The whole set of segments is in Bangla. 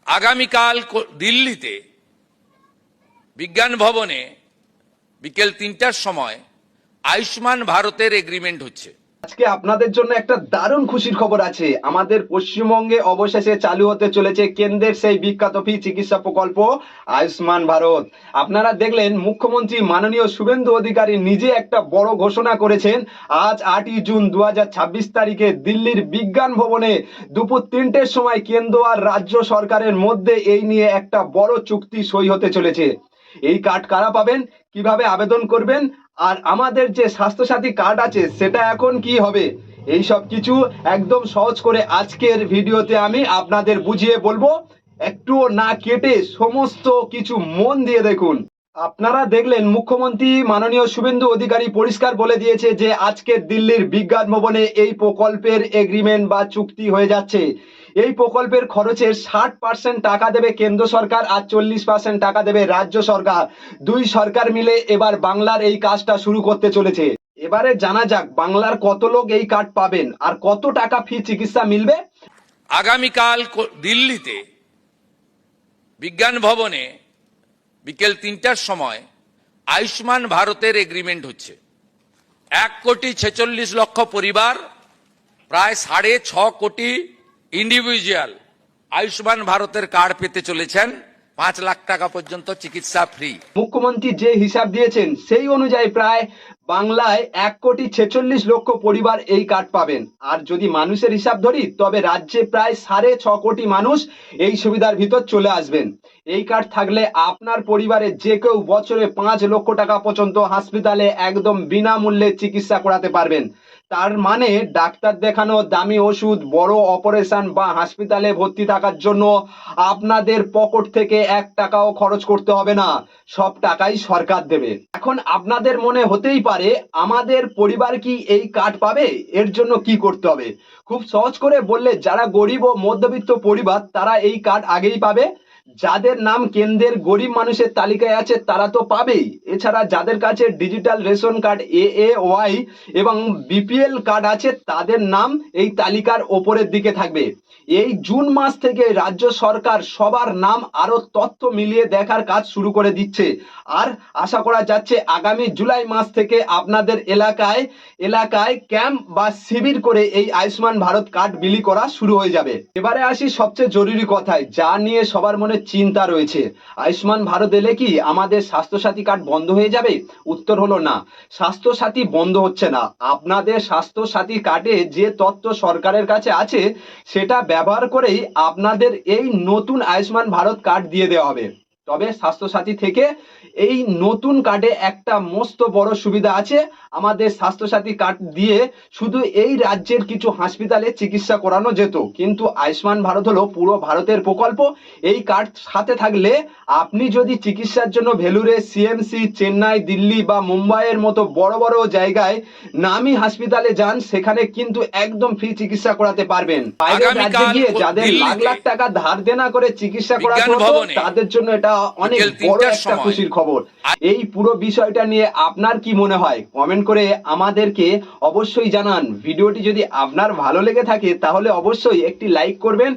আগামীকাল দিল্লিতে বিজ্ঞান ভবনে বিকেল ৩টার সময় আয়ুষ্মান ভারতের এগ্রিমেন্ট হচ্ছে। আজকে আপনাদের জন্য একটা দারুণ খুশির খবর আছে। আমাদের পশ্চিমবঙ্গে অবশেষে চালু হতে চলেছে কেন্দ্রের সেই বিখ্যাত ফ্রি চিকিৎসা প্রকল্প আয়ুষ্মান ভারত। আপনারা দেখলেন মুখ্যমন্ত্রী মাননীয় শুভেন্দু অধিকারী নিজে একটা বড় ঘোষণা করেছেন। আজ ৮ই জুন ২০২৬ তারিখে দিল্লির বিজ্ঞান ভবনে দুপুর ৩টের সময় কেন্দ্র আর রাজ্য সরকারের মধ্যে এই নিয়ে একটা বড় চুক্তি সই হতে চলেছে। এই কার্ড কারা পাবেন, কিভাবে আবেদন করবেন, আর আমাদের যে স্বাস্থ্যসাথী কার্ড আছে সেটা এখন কি হবে, এই সব কিছু একদম সহজ করে আজকের ভিডিওতে আমি আপনাদের বুঝিয়ে বলবো। একটুও না কেটে সমস্ত কিছু মন দিয়ে দেখুন। আপনারা দেখলেন মুখ্যমন্ত্রী মাননীয় শুভেন্দু অধিকারী পরিষ্কার বলে দিয়েছে যে আজকে দিল্লির বিজ্ঞান ভবনে এই প্রকল্পের এগ্রিমেন্ট বা চুক্তি হয়ে যাচ্ছে। এই প্রকল্পের খরচের 60% টাকা দেবে কেন্দ্র সরকার আর 40% টাকা দেবে রাজ্য সরকার। দুই সরকার মিলে এবার বাংলার এই কাজটা শুরু করতে চলেছে। এবারে জানা যাক বাংলার কত লোক এই কার্ড পাবেন আর কত টাকা ফ্রি চিকিৎসা মিলবে। আগামীকাল দিল্লিতে বিজ্ঞান ভবনে বিকেল ৩টার সময় আয়ুষ্মান ভারতের এগ্রিমেন্ট হচ্ছে। ১,৪৬,০০,০০০ পরিবার, প্রায় ৬.৫ কোটি ইন্ডিভিজুয়াল আয়ুষ্মান ভারতের কার্ড পেতে চলেছেন। ৫ লাখ টাকা পর্যন্ত চিকিৎসা ফ্রি। মুখ্যমন্ত্রী যে হিসাব দিয়েছেন সেই অনুযায়ী প্রায় বাংলায় ১,৪৬,০০,০০০ পরিবার এই কার্ড পাবেন। আর যদি মানুষের হিসাব ধরি তবে রাজ্যে প্রায় ৬.৫ কোটি মানুষ এই সুবিধার ভিতর চলে আসবেন। এই কার্ড থাকলে আপনার পরিবারে যে কেউ বছরে ৫ লক্ষ টাকা পর্যন্ত হাসপাতালে একদম বিনামূল্যে চিকিৎসা করাতে পারবেন। তার মানে ডাক্তার দেখানো, দামি ওষুধ, বড় অপারেশন বা হাসপাতালে ভর্তি থাকার জন্য আপনাদের পকেট থেকে ১ টাকাও খরচ করতে হবে না, সব টাকাই সরকার দেবে। এখন আপনাদের মনে হতেই পারে আমাদের পরিবার কি এই কার্ড পাবে, এর জন্য কি করতে হবে? খুব সহজ করে বললে যারা গরিব ও মধ্যবিত্ত পরিবার তারা এই কার্ড আগেই পাবে। যাদের নাম কেন্দ্রের গরিব মানুষের তালিকায় আছে তারা তো পাবেই। এছাড়া যাদের কাছে ডিজিটাল রেশন কার্ড AAY এবং BPL কার্ড আছে তাদের নাম এই তালিকার ওপরের দিকে থাকবে। এই জুন মাস থেকে রাজ্য সরকার সবার নাম আরো তথ্য মিলিয়ে দেখার কাজ শুরু করে দিচ্ছে। আর আশা করা যাচ্ছে আগামী জুলাই মাস থেকে আপনাদের এলাকায় ক্যাম্প বা শিবির করে এই আয়ুষ্মান ভারত কার্ড বিলি করা শুরু হয়ে যাবে। এবারে আসি সবচেয়ে জরুরি কথায়, যা নিয়ে সবার মনে চিন্তা রয়েছে। আয়ুষ্মান ভারত এলে কি আমাদের স্বাস্থ্যসাথী কার্ড বন্ধ হয়ে যাবে? উত্তর হলো না, স্বাস্থ্যসাথী বন্ধ হচ্ছে না। আপনাদের স্বাস্থ্যসাথী কার্ডে যে তথ্য সরকারের কাছে আছে সেটা ব্যবহার করেই আপনাদের এই নতুন আয়ুষ্মান ভারত কার্ড দিয়ে দেওয়া হবে। তবে স্বাস্থ্যসাথী থেকে এই নতুন কার্ডে একটা মস্ত বড় সুবিধা আছে। আমাদের স্বাস্থ্যসাথী কার্ড দিয়ে শুধু এই রাজ্যের কিছু হাসপাতালে চিকিৎসা করানো যেত, কিন্তু আয়ুষ্মান ভারত হলো পুরো ভারতের প্রকল্প। এই কার্ড সাথে থাকলে আপনি যদি চিকিৎসার জন্য ভেলুরে, CMC, চেন্নাই, দিল্লি বা মুম্বাইয়ের মতো বড় বড় জায়গায় নামি হাসপাতালে যান, সেখানে কিন্তু একদম ফ্রি চিকিৎসা করাতে পারবেন। বাইরের রাজ্যে গিয়ে যাদের লাখ লাখ টাকা ধার দেনা করে চিকিৎসা করাতে হতো তাদের জন্য এটা অনেক বড় একটা খুশির খবর। এই পুরো বিষয়টা নিয়ে আপনার কি মনে হয় কমেন্ট করে আমাদেরকে অবশ্যই জানান। ভিডিওটি যদি আপনার ভালো লেগে থাকে তাহলে অবশ্যই একটি লাইক করবেন,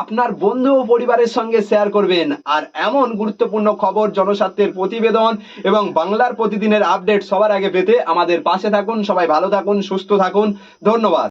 আপনার বন্ধু ও পরিবারের সঙ্গে শেয়ার করবেন। আর এমন গুরুত্বপূর্ণ খবর, জনস্বার্থের প্রতিবেদন এবং বাংলার প্রতিদিনের আপডেট সবার আগে পেতে আমাদের পাশে থাকুন। সবাই ভালো থাকুন, সুস্থ থাকুন। ধন্যবাদ।